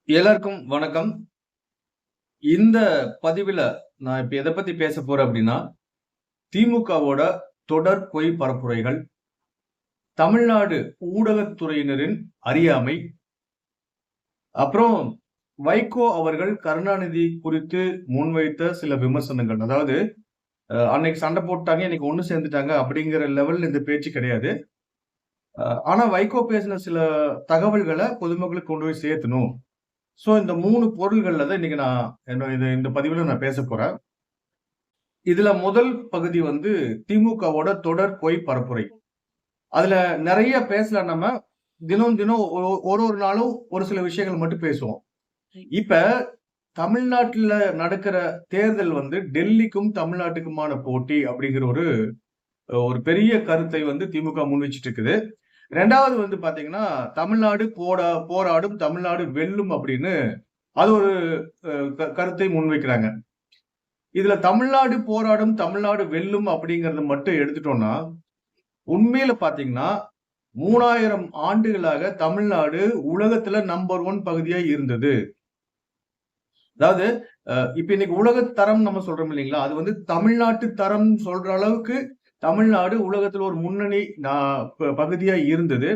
எல்லாருக்கும் வணக்கம். இந்த பதிவுல நான் இப்ப எத பத்தி பேச போறேன் அப்படின்னா, திமுகவோட தொடர் பொய் பரப்புரைகள், தமிழ்நாடு ஊடகத்துறையினரின் அறியாமை, அப்புறம் வைகோ அவர்கள் கருணாநிதி குறித்து முன்வைத்த சில விமர்சனங்கள். அதாவது அன்னைக்கு சண்டை போட்டாங்க, இன்னைக்கு ஒண்ணு சேர்ந்துட்டாங்க அப்படிங்கிற லெவல்ல இந்த பேச்சு கிடையாது. ஆனா வைகோ பேசின சில தகவல்கள பொதுமக்களுக்கு கொண்டு போய் சேர்த்தணும். சோ இந்த 3 பொருள்கள்ல தான் இன்னைக்கு நான் இந்த பதிவுல நான் பேசப் போறேன். இதுல முதல் பகுதி வந்து திமுகவோட தொடர் பொய் பரப்புரை. அதுல நெறைய பேசலாம் நம்ம. தினம் தினம் ஒரு ஒரு நாளும் ஒரு சில விஷயங்கள் மட்டும் பேசுவோம். இப்ப தமிழ்நாட்டுல நடக்கிற தேர்தல் வந்து டெல்லிக்கும் தமிழ்நாட்டுக்குமான போட்டி அப்படிங்கிற ஒரு ஒரு பெரிய கருத்தை வந்து திமுக முன்வச்சிட்டு இருக்குது. 2வது வந்து பாத்தீங்கன்னா, தமிழ்நாடு போராடும், தமிழ்நாடு வெல்லும் அப்படின்னு அது ஒரு கருத்தை முன்வைக்கிறாங்க. இதுல தமிழ்நாடு போராடும், தமிழ்நாடு வெல்லும் அப்படிங்கறத மட்டும் எடுத்துட்டோம்னா, உண்மையில பாத்தீங்கன்னா 3000 ஆண்டுகளாக தமிழ்நாடு உலகத்துல நம்பர் 1 பகுதியா இருந்தது. அதாவது இப்ப இன்னைக்கு உலக தரம் நம்ம சொல்றோம் இல்லைங்களா? அது வந்து தமிழ்நாட்டு தரம் சொல்ற அளவுக்கு தமிழ்நாடு உலகத்துல ஒரு முன்னணி பகுதியா இருந்தது.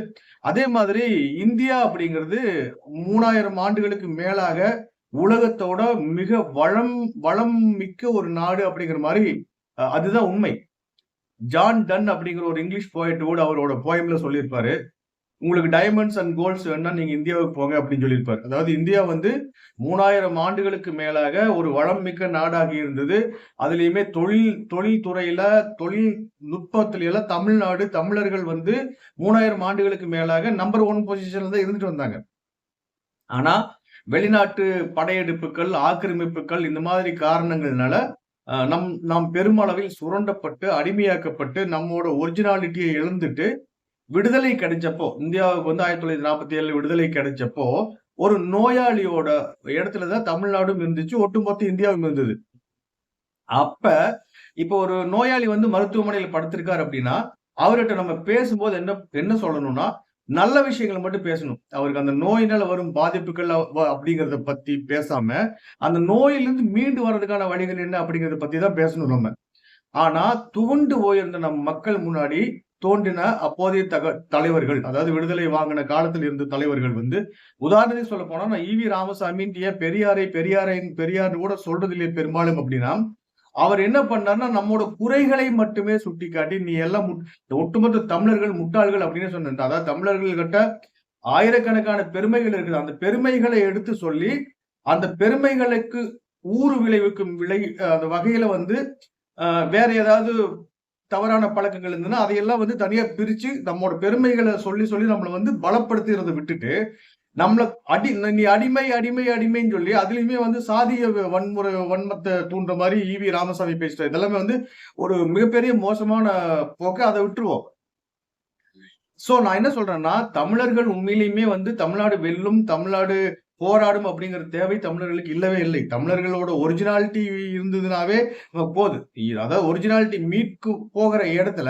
அதே மாதிரி இந்தியா அப்படிங்கிறது 3000 ஆண்டுகளுக்கு மேலாக உலகத்தோட மிக வளம் மிக்க ஒரு நாடு அப்படிங்கிற மாதிரி அதுதான் உண்மை. ஜான் டன் அப்படிங்கிற ஒரு இங்கிலீஷ் போயட் கூட அவரோட போயம்ல சொல்லியிருப்பாரு. உங்களுக்கு டைமண்ட்ஸ் அண்ட் கோல்ட்ஸ் வேணா நீங்க இந்தியாவுக்கு போங்க அப்படின்னு சொல்லியிருப்பாரு. அதாவது இந்தியா வந்து 3000 ஆண்டுகளுக்கு மேலாக ஒரு வளம் மிக்க நாடாக இருந்தது. அதுலயுமே தொழில் துறையில தொழில்நுட்பத்தில எல்லாம் தமிழ்நாடு தமிழர்கள் வந்து 3000 ஆண்டுகளுக்கு மேலாக நம்பர் 1 பொசிஷன்ல தான் இருந்துட்டு வந்தாங்க. ஆனா வெளிநாட்டு படையெடுப்புகள், ஆக்கிரமிப்புகள் இந்த மாதிரி காரணங்கள்னால நாம் பெருமளவில் சுரண்டப்பட்டு, அடிமையாக்கப்பட்டு, நம்மோட ஒரிஜினாலிட்டியை இழந்துட்டு விடுதலை கிடைச்சப்போ, இந்தியாவுக்கு வந்து 1947 விடுதலை கிடைச்சப்போ, ஒரு நோயாளியோட இடத்துல தான் தமிழ்நாடும் இருந்துச்சு, ஒட்டுமொத்த இந்தியாவும் இருந்தது. அப்ப இப்ப ஒரு நோயாளி வந்து மருத்துவமனையில படுத்திருக்காரு அப்படின்னா, அவர்கிட்ட நம்ம பேசும்போது என்ன என்ன சொல்லணும்னா, நல்ல விஷயங்கள மட்டும் பேசணும். அவருக்கு அந்த நோயினால வரும் பாதிப்புகள் அப்படிங்கிறத பத்தி பேசாம, அந்த நோயிலிருந்து மீண்டு வர்றதுக்கான வழிகள் என்ன அப்படிங்கிறத பத்தி தான் பேசணும் நம்ம. ஆனா துவண்டு போயிருந்த நம் மக்கள் முன்னாடி தோன்றின அப்போதைய தலைவர்கள், அதாவது விடுதலை வாங்கின காலத்தில் இருந்த தலைவர்கள் வந்து உதாரணத்துக்கு சொல்ல போனா நான் ஈவி ராமசாமின்னு ஏன் பெரியார்னு கூட சொல்றது இல்லையே பெரும்பாலும் அப்படின்னா, அவர் என்ன பண்ணாருன்னா நம்மோட குறைகளை மட்டுமே சுட்டிக்காட்டி நீ எல்லாம் ஒட்டுமொத்த தமிழர்கள் முட்டாள்கள் அப்படின்னு சொன்ன. அதாவது தமிழர்கள் கிட்ட ஆயிரக்கணக்கான பெருமைகள் இருக்குது. அந்த பெருமைகளை எடுத்து சொல்லி அந்த பெருமைகளுக்கு ஊறு விளைவிக்கும் அந்த வகையில வந்து வேற ஏதாவது தவறான பழக்கங்கள் இருந்ததுன்னா அதையெல்லாம் வந்து தனியா பிரிச்சு நம்மோட பெருமைகளை சொல்லி சொல்லி நம்மளை வந்து பலப்படுத்துறத விட்டுட்டு நம்மள நீ அடிமைன்னு சொல்லி அதுலயுமே வந்து சாதிய வன்மத்தை தூண்டுற மாதிரி ஈவி ராமசாமி பேசுற இதெல்லாமே வந்து ஒரு மிகப்பெரிய மோசமான போக்க. அதை விட்டுருவோம். சோ நான் என்ன சொல்றேன்னா, தமிழர்கள் உண்மையிலுமே வந்து தமிழ்நாடு வெல்லும், தமிழ்நாடு போராடும் அப்படிங்கிற தேவை தமிழர்களுக்கு இல்லவே இல்லை. தமிழர்களோட ஒரிஜினாலிட்டி இருந்ததுனாவே போது. அதாவது ஒரிஜினாலிட்டி மீட்கு போகிற இடத்துல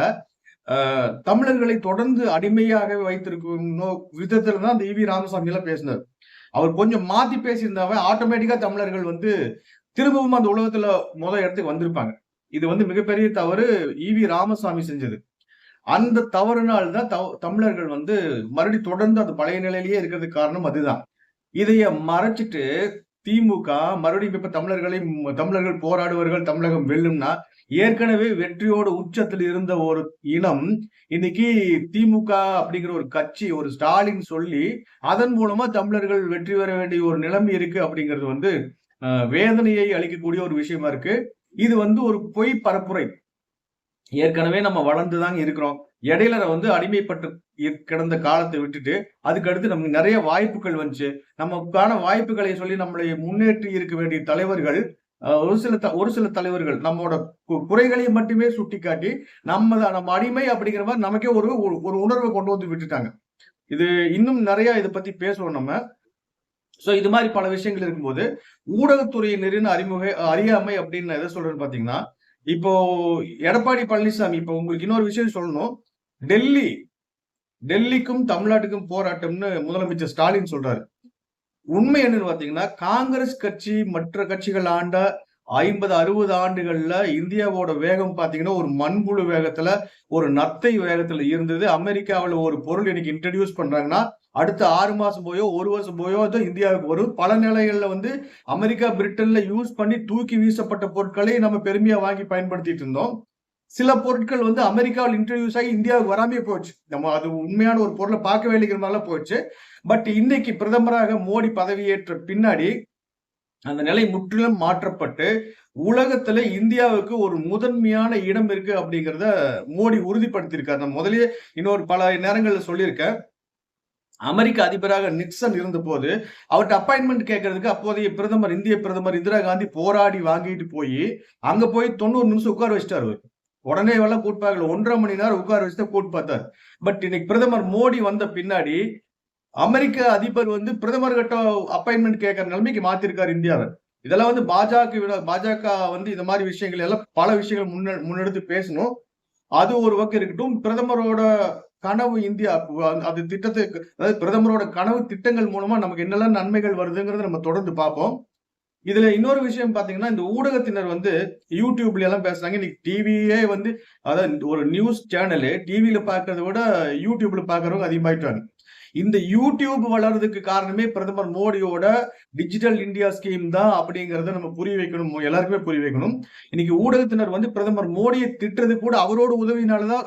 தமிழர்களை தொடர்ந்து அடிமையாக வைத்திருக்கும் விதத்துல தான் அந்த ஈவி ராமசாமி எல்லாம் பேசினார். அவர் கொஞ்சம் மாத்தி பேசியிருந்தாவே ஆட்டோமேட்டிக்கா தமிழர்கள் வந்து திரும்பவும் அந்த உலகத்துல இடத்துக்கு வந்திருப்பாங்க. இது வந்து மிகப்பெரிய தவறு ஈவி ராமசாமி செஞ்சது. அந்த தவறுனால் தான் தமிழர்கள் வந்து மறுபடியும் தொடர்ந்து அந்த பழைய நிலையிலேயே இருக்கிறதுக்கு காரணம் அதுதான். இதைய மறைச்சிட்டு திமுக மறுபடியும் இப்ப தமிழர்கள் போராடுவார்கள், தமிழகம் வெல்லும்னா ஏற்கனவே வெற்றியோட உச்சத்தில் இருந்த ஒரு இனம் இன்னைக்கு திமுக அப்படிங்கிற ஒரு கட்சி ஒரு ஸ்டாலின் சொல்லி அதன் மூலமா தமிழர்கள் வெற்றி பெற வேண்டிய ஒரு நிலைமை இருக்கு அப்படிங்கிறது வந்து வேதனையை அளிக்கக்கூடிய ஒரு விஷயமா இருக்கு. இது வந்து ஒரு பொய் பரப்புரை. ஏற்கனவே நம்ம வளர்ந்துதாங்க இருக்கிறோம். இடையில வந்து அடிமைப்பட்டு கிடந்த காலத்தை விட்டுட்டு அதுக்கு அடுத்து நமக்கு நிறைய வாய்ப்புகள் வந்துச்சு. நமக்கான வாய்ப்புகளை சொல்லி நம்மளை முன்னேற்றி இருக்க வேண்டிய தலைவர்கள் ஒரு சில தலைவர்கள் நம்மோட குறைகளை மட்டுமே சுட்டிக்காட்டி நம்ம அடிமை அப்படிங்கிற மாதிரி நமக்கே ஒரு உணர்வை கொண்டு வந்து விட்டுட்டாங்க. இது இன்னும் நிறைய இதை பத்தி பேசுவோம் நம்ம. சோ இது மாதிரி பல விஷயங்கள் இருக்கும்போது ஊடகத்துறையினரின் அறியாமை அப்படின்னு எதை சொல்றேன்னு பாத்தீங்கன்னா, இப்போ எடப்பாடி பழனிசாமி இப்போ உங்களுக்கு இன்னொரு விஷயம் சொல்லணும். டெல்லிக்கும் தமிழ்நாட்டுக்கும் போராட்டம்னு முதலமைச்சர் ஸ்டாலின் சொல்றாரு. உண்மை என்னன்னு பாத்தீங்கன்னா, காங்கிரஸ் கட்சி மற்ற கட்சிகள் ஆண்ட 50, 60 ஆண்டுகள்ல இந்தியாவோட வேகம் பாத்தீங்கன்னா, ஒரு மண்புழு வேகத்துல, ஒரு நத்தை வேகத்துல இருந்தது. அமெரிக்காவுல ஒரு பொருள் இன்னைக்கு இன்ட்ரோடியூஸ் பண்றாங்கன்னா, அடுத்த 6 மாசம் போயோ, 1 வருஷம் போயோ தான் இந்தியாவுக்கு வரும். பல நிலைகள்ல வந்து அமெரிக்கா, பிரிட்டன்ல யூஸ் பண்ணி தூக்கி வீசப்பட்ட பொருட்களை நம்ம பெருமையா வாங்கி பயன்படுத்திட்டு இருந்தோம். சில பொருட்கள் வந்து அமெரிக்காவில் இன்ட்ரோடியூஸ் ஆகி இந்தியாவுக்கு வராமே போச்சு. நம்ம அது உண்மையான ஒரு பொருளை பார்க்கவே இல்லைங்கிற மாதிரிலாம் போச்சு. பட் இன்னைக்கு பிரதமராக மோடி பதவியேற்ற பின்னாடி அந்த நிலை முற்றிலும் மாற்றப்பட்டு உலகத்துல இந்தியாவுக்கு ஒரு முதன்மையான இடம் இருக்கு அப்படிங்கிறத மோடி உறுதிப்படுத்தியிருக்காரு. நான் முதலியே இன்னொரு பல நேரங்கள்ல சொல்லியிருக்கேன். அமெரிக்க அதிபராக நிக்சன் இருந்த போது அவர்கிட்ட அப்பாயின்மெண்ட் கேட்கறதுக்கு அப்போதைய பிரதமர், இந்திய பிரதமர் இந்திரா காந்தி போராடி வாங்கிட்டு போய் அங்க போய் 90 நிமிஷம் உட்கார வச்சிட்டாரு. உடனே எல்லாம் கூட்டு பார்க்கல, 1.5 மணி நேரம் உட்கார வச்சுதான் கூட்டு பார்த்தாரு. பட் இன்னைக்கு பிரதமர் மோடி வந்த பின்னாடி அமெரிக்க அதிபர் வந்து பிரதமர் கிட்ட அப்பாயின்மெண்ட் கேட்கற நிலைமைக்கு மாத்திருக்காரு இந்தியாவை. இதெல்லாம் வந்து பாஜக வந்து இந்த மாதிரி விஷயங்கள் எல்லாம் பல விஷயங்கள் முன்னெடுத்து பேசணும். அது ஒரு பக்கம் இருக்கட்டும். பிரதமரோட கனவு இந்தியா அது திட்டத்துக்கு, அதாவது பிரதமரோட கனவு திட்டங்கள் மூலமா நமக்கு என்னெல்லாம் நன்மைகள் வருதுங்கிறத நம்ம தொடர்ந்து பார்ப்போம். இதுல இன்னொரு விஷயம் பாத்தீங்கன்னா, இந்த ஊடகத்தினர் வந்து யூடியூப்ல எல்லாம் பேசுறாங்க. இன்னைக்கு டிவியே வந்து, அதாவது ஒரு நியூஸ் சேனலு டிவியில பாக்குறத விட யூடியூப்ல பாக்குறவங்க அதிகமாயிட்டாங்க. இந்த யூடியூப் வளர்றதுக்கு காரணமே பிரதமர் மோடியோட டிஜிட்டல் இந்தியா ஸ்கீம் தான் அப்படிங்கறத நம்ம புரிய வைக்கணும், எல்லாருக்குமே புரிய வைக்கணும். இன்னைக்கு ஊடகத்தினர் வந்து பிரதமர் மோடியை திட்டுறது கூட அவரோட உதவினாலதான்,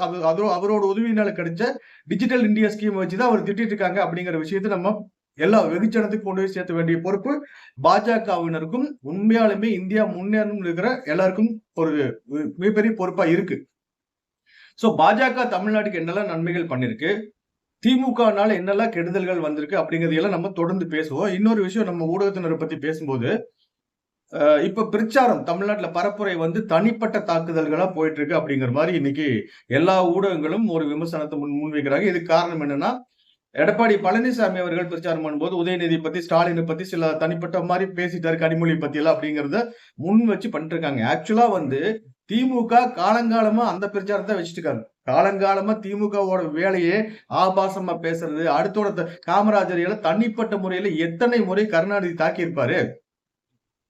அவரோட உதவினால கிடைச்ச டிஜிட்டல் இந்தியா ஸ்கீம் வச்சுதான் அவர் திட்டிட்டு இருக்காங்க அப்படிங்கிற விஷயத்தை நம்ம எல்லா வெகுஜனத்துக்கு கொண்டு போய் சேர்த்த வேண்டிய பொறுப்பு பாஜகவினருக்கும், உண்மையாலுமே இந்தியா முன்னேறணும் இருக்கிற எல்லாருக்கும் ஒரு மிகப்பெரிய பொறுப்பா இருக்கு. சோ பாஜக தமிழ்நாட்டுக்கு என்னெல்லாம் நன்மைகள் பண்ணிருக்கு, திமுகனால என்னெல்லாம் கெடுதல்கள் வந்திருக்கு அப்படிங்கறதையெல்லாம் நம்ம தொடர்ந்து பேசுவோம். இன்னொரு விஷயம், நம்ம ஊடகத்தினரை பத்தி பேசும்போது இப்ப பிரச்சாரம் தமிழ்நாட்டுல பரப்புரை வந்து தனிப்பட்ட தாக்குதல்களா போயிட்டு இருக்கு அப்படிங்கிற மாதிரி இன்னைக்கு எல்லா ஊடகங்களும் ஒரு விமர்சனத்தை முன்வைக்கிறாங்க. இதுக்கு காரணம் என்னன்னா, எடப்பாடி பழனிசாமி அவர்கள் பிரச்சாரம் பண்ணும்போது உதயநிதி பத்தி, ஸ்டாலினை பத்தி சில தனிப்பட்ட மாதிரி பேசிட்டாரு, கனிமொழி பத்தி எல்லாம் அப்படிங்கறத முன் வச்சு பண்ணிட்டு இருக்காங்க. ஆக்சுவலா வந்து திமுக காலங்காலமா அந்த பிரச்சாரத்தை வச்சுட்டு இருக்காங்க. காலங்காலமா திமுகவோட வேலையே ஆபாசமா பேசுறது, அடுத்தோட காமராஜர் எல்லாம் தனிப்பட்ட முறையில எத்தனை முறை கருணாநிதி தாக்கி இருப்பாரு.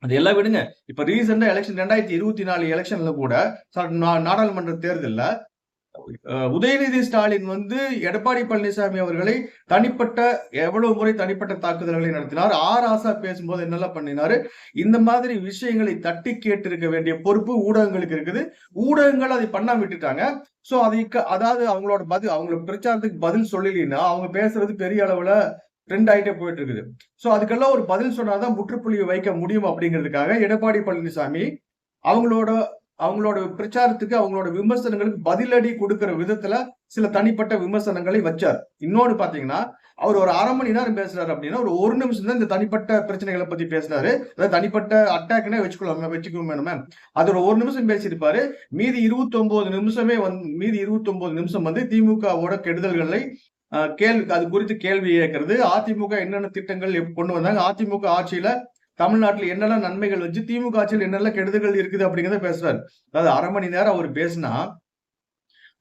அது எல்லாம் விடுங்க. இப்ப ரீசெண்டா எலெக்ஷன் 2024 எலெக்ஷன்ல கூட நாடாளுமன்ற தேர்தல்ல உதயநிதி ஸ்டாலின் வந்து எடப்பாடி பழனிசாமி அவர்களை தனிப்பட்ட எவ்வளவு முறை தனிப்பட்ட தாக்குதல்களை நடத்தினார். ஆசா பேசும்போது என்னெல்லாம் பண்ணினாரு. இந்த மாதிரி விஷயங்களை தட்டி கேட்டு இருக்க வேண்டிய பொறுப்பு ஊடகங்களுக்கு இருக்குது. ஊடகங்கள் அதை பண்ணாம விட்டுட்டாங்க. சோ அதாவது அவங்களோட அவங்களோட பிரச்சாரத்துக்கு பதில் சொல்லலைன்னா அவங்க பேசுறது பெரிய அளவுல ட்ரெண்ட் ஆயிட்டே போயிட்டு இருக்குது. சோ அதுக்கெல்லாம் ஒரு பதில் சொன்னாதான் முற்றுப்புள்ளி வைக்க முடியும் அப்படிங்கிறதுக்காக எடப்பாடி பழனிசாமி அவங்களோட பிரச்சாரத்துக்கு, அவங்களோட விமர்சனங்களுக்கு பதிலடி கொடுக்கிற விதத்துல சில தனிப்பட்ட விமர்சனங்களை வச்சார். இன்னொன்னு பாத்தீங்கன்னா, அவர் ஒரு 1/2 மணி நேரம் பேசுறாரு அப்படின்னா ஒரு நிமிஷம் தான் இந்த தனிப்பட்ட பிரச்சனைகளை பத்தி பேசினாரு. அதாவது தனிப்பட்ட அட்டாக்னே வச்சுக்கோமே. அதோட 1 நிமிஷம் பேசியிருப்பாரு. மீதி 29 நிமிஷம் வந்து திமுகவோட கெடுதல்களை அது குறித்து கேள்வி கேட்கறது, அதிமுக என்னென்ன திட்டங்கள் கொண்டு வந்தாங்க, அதிமுக ஆட்சியில தமிழ்நாட்டுல என்னெல்லாம் நன்மைகள் வச்சு, திமுக ஆட்சியில் என்னெல்லாம் கெடுதல்கள் இருக்குது அப்படிங்கிறத பேசுறாரு. அதாவது 1/2 மணி நேரம் அவர் பேசினா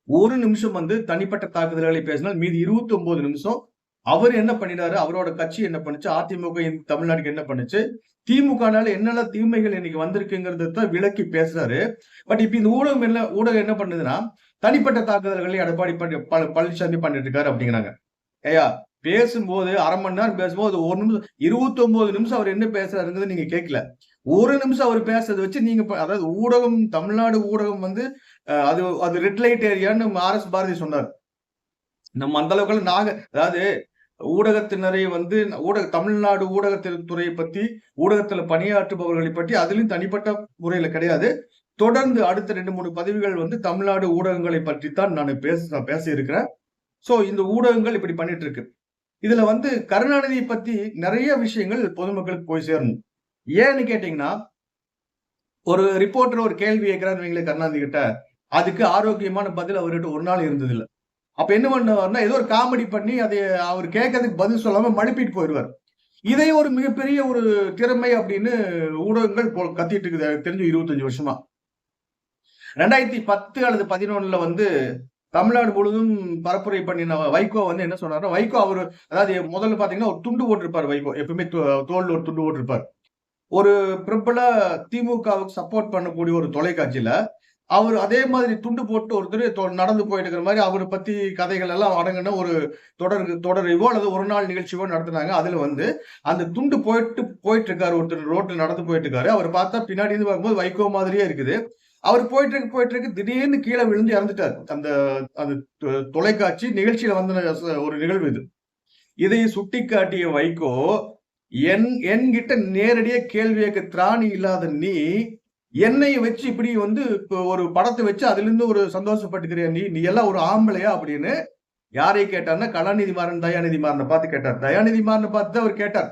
1 நிமிஷம் வந்து தனிப்பட்ட தாக்குதல்களை பேசினால் மீதி 29 நிமிஷம் அவர் என்ன பண்ணினாரு, அவரோட கட்சி என்ன பண்ணுச்சு, அதிமுக தமிழ்நாட்டுக்கு என்ன பண்ணுச்சு, திமுகனால என்னெல்லாம் தீமைகள் இன்னைக்கு வந்திருக்குங்கிறத விளக்கி பேசுறாரு. பட் இப்ப இந்த ஊடகம் என்ன பண்ணுதுன்னா, தனிப்பட்ட தாக்குதல்களை எடப்பாடி பழனிசாமி பண்ணிட்டு இருக்காரு அப்படிங்கிறாங்க. ஏயா பேசும்போது 1/2 மணி நேரம் பேசும்போது 1 நிமிஷம் 29 நிமிஷம் அவர் என்ன பேசுறாருங்கிறது நீங்க கேட்கல. 1 நிமிஷம் அவர் பேசுறதை வச்சு நீங்க, அதாவது ஊடகம், தமிழ்நாடு ஊடகம் வந்து அது ரெட் லைட் ஏரியான்னு RS பாரதி சொன்னார். நம்ம அந்த அளவுக்கு அதாவது ஊடகத்தினரை வந்து தமிழ்நாடு ஊடகத்துறையை பத்தி, ஊடகத்துல பணியாற்றுபவர்களை பற்றி அதுலயும் தனிப்பட்ட முறையில கிடையாது. தொடர்ந்து அடுத்த 2-3 பதிவுகள் வந்து தமிழ்நாடு ஊடகங்களை பற்றி தான் நான் பேச இருக்கிறேன். சோ இந்த ஊடகங்கள் இப்படி பண்ணிட்டு இருக்கு. இதுல வந்து கருணாநிதியை பத்தி நிறைய விஷயங்கள் பொதுமக்களுக்கு போய் சேரணும். ஏன்னு கேட்டீங்கன்னா, ஒரு ரிப்போர்ட்டர் ஒரு கேள்வி கேட்கிறாரு கருணாநிதி கிட்ட, அதுக்கு ஆரோக்கியமான பதில் அவர்கிட்ட ஒரு நாள் இருந்தது இல்ல. அப்ப என்ன பண்ணுவார்னா, ஏதோ ஒரு காமெடி பண்ணி அதை அவர் கேட்கறதுக்கு பதில் சொல்லாம மழுப்பிட்டு போயிடுவார். இதை ஒரு மிகப்பெரிய ஒரு திறமை அப்படின்னு ஊடகங்கள் கத்திட்டு இருக்குது தெரிஞ்சு 25 வருஷமா. 2010 அல்லது 11 வந்து தமிழ்நாடு முழுவதும் பரப்புரை பண்ணின வைகோ வந்து என்ன சொன்னாருன்னா, வைகோ அவரு அதாவது முதல்ல பாத்தீங்கன்னா ஒரு துண்டு போட்டிருப்பார் வைகோ. எப்பவுமே தோல்ல ஒரு துண்டு போட்டிருப்பார். ஒரு பிரபல திமுகவுக்கு சப்போர்ட் பண்ணக்கூடிய ஒரு தொலைக்காட்சியில அவர் அதே மாதிரி துண்டு போட்டு ஒருத்தர் நடந்து போயிட்டு இருக்கிற மாதிரி அவரை பத்தி கதைகள் எல்லாம் அடங்கின ஒரு தொடரைவோ அல்லது ஒரு நாள் நிகழ்ச்சியோ நடத்தினாங்க. அதுல வந்து அந்த துண்டு போயிட்டு இருக்காரு, ஒருத்தர் ரோட்ல நடந்து போயிட்டு இருக்காரு. அவர் பார்த்தா பின்னாடி இருந்து பார்க்கும்போது வைகோ மாதிரியே இருக்குது. அவர் போயிட்டு இருக்கு திடீர்னு கீழே விழுந்து இறந்துட்டார். அந்த அந்த தொலைக்காட்சி நிகழ்ச்சியில வந்த ஒரு நிகழ்வு இது. இதை சுட்டிக்காட்டிய வைகோ என்கிட்ட நேரடியா கேள்வி கேட்க திராணி இல்லாத நீ என்னை வச்சு இப்படி வந்து ஒரு படத்தை வச்சு அதுல இருந்து ஒரு சந்தோஷப்பட்டுக்கிறியா நீ எல்லாம் ஒரு ஆம்பளையா அப்படின்னு யாரை கேட்டார்னா கலாநிதி மாறன் தயாநிதி மாறனை பார்த்து கேட்டார். தயாநிதி மாறனை பார்த்து அவர் கேட்டார்,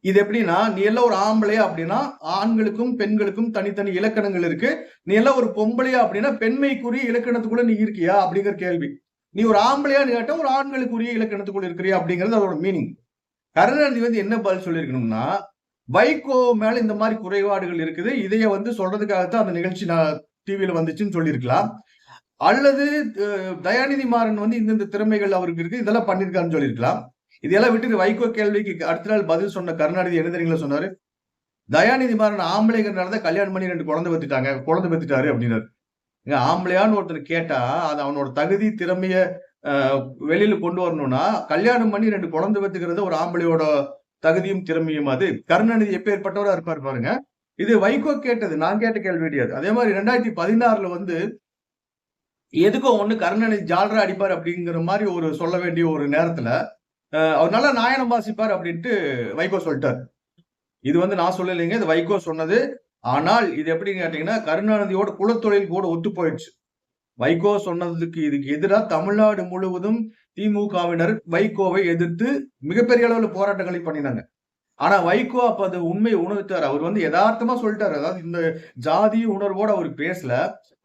இது எப்படின்னா நீ எல்லாம் ஒரு ஆம்பளையா அப்படின்னா ஆண்களுக்கும் பெண்களுக்கும் தனித்தனி இலக்கணங்கள் இருக்கு, நீ எல்லாம் ஒரு பொம்பளையா அப்படின்னா பெண்மைக்குரிய இலக்கணத்துக்குள்ள நீ இருக்கியா அப்படிங்கிற கேள்வி. நீ ஒரு ஆம்பளையான்னு கேட்டா ஒரு ஆண்களுக்குரிய இலக்கணத்துக்குள்ள இருக்கிறியா அப்படிங்கிறது அதோட மீனிங். கருணாநிதி வந்து என்ன பதில் சொல்லியிருக்கணும்னா, வைகோ மேல இந்த மாதிரி குறைபாடுகள் இருக்குது, இதைய வந்து சொல்றதுக்காகத்தான் அந்த நிகழ்ச்சி டிவியில வந்துச்சுன்னு சொல்லியிருக்கலாம். அல்லது தயாநிதி மாறன் வந்து இந்த திறமைகள் அவருக்கு இருக்கு, இதெல்லாம் பண்ணிருக்காருன்னு சொல்லியிருக்கலாம். இதெல்லாம் விட்டு வைகோ கேள்விக்கு அடுத்த நாள் பதில் சொன்ன கருணாநிதி என்ன தெரியுங்களா சொன்னாரு? தயாநிதி மாறன் ஆம்பளைங்கிறனாலதான் கல்யாணம் பண்ணி 2 குழந்தை பெத்துட்டாரு அப்படின்னாரு. ஆம்பளையான்னு ஒருத்தர் கேட்டா அது அவனோட தகுதி திறமைய வெளியில கொண்டு வரணும்னா கல்யாணம் பண்ணி 2 குழந்தை பெத்துக்கிறது ஒரு ஆம்பளையோட தகுதியும் திறமையும். அது கருணாநிதி எப்பேற்பட்டவரா இருப்பார் பாருங்க. இது வைகோ கேட்டது, நான் கேட்ட கேள்வி கிடையாது. அதே மாதிரி 2016 வந்து எதுக்கோ ஒண்ணு கருணாநிதி ஜால்ரா அடிப்பார் அப்படிங்கிற மாதிரி ஒரு சொல்ல வேண்டிய ஒரு நேரத்துல அவர் நல்லா நாயனம் வாசிப்பார் அப்படின்ட்டு வைகோ சொல்லிட்டார். இது வந்து நான் சொல்லலைங்க, இது வைகோ சொன்னது. ஆனால் இது எப்படின்னு கேட்டீங்கன்னா கருணாநிதியோட குலத்தொழில் கூட ஒத்து போயிடுச்சு. வைகோ சொன்னதுக்கு இதுக்கு எதிராக தமிழ்நாடு முழுவதும் திமுகவினர் வைகோவை எதிர்த்து மிகப்பெரிய அளவுல போராட்டங்களை பண்ணினாங்க. ஆனா வைகோ அப்ப அது உண்மையை உணர்த்தாரு. அவர் வந்து யதார்த்தமா சொல்லிட்டாரு. அதாவது இந்த ஜாதி உணர்வோட அவர் பேசல.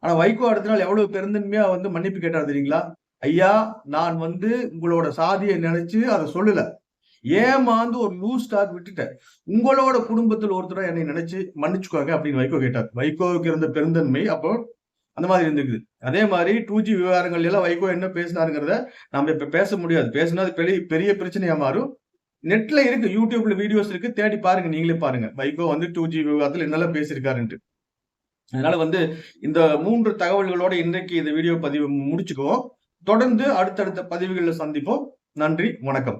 ஆனா வைகோ அடுத்த நாள் எவ்வளவு பெருந்தன்மையா வந்து மன்னிப்பு கேட்டார் தெரியுங்களா? ஐயா, நான் வந்து உங்களோட சாதியை நினைச்சு அதை சொல்லல, ஏமாந்து ஒரு லூஸ் டாக் விட்டுட்டேன். உங்களோட குடும்பத்தில் ஒருத்தர என்னை நினைச்சு மன்னிச்சுக்கோங்க அப்படின்னு வைகோ கேட்டார். வைகோவுக்கு இருந்த பெருந்தன்மை அப்போ அந்த மாதிரி இருந்துக்குது. அதே மாதிரி 2G விவகாரங்கள் எல்லாம் வைகோ என்ன பேசினாருங்கிறத நம்ம இப்ப பேச முடியாது. பேசினா அது பெரிய பிரச்சனையா மாறும். நெட்ல இருக்கு, யூடியூப்ல வீடியோஸ் இருக்கு, தேடி பாருங்க, நீங்களே பாருங்க. வைகோ வந்து 2G விவகாரத்தில் என்னெல்லாம் பேசியிருக்காருன்ட்டு. அதனால வந்து இந்த 3 தகவல்களோட இன்றைக்கு இந்த வீடியோ பதிவு முடிச்சுக்குவோம். தொடர்ந்து அடுத்தடுத்த பதிவுகளில் சந்திப்போம். நன்றி, வணக்கம்.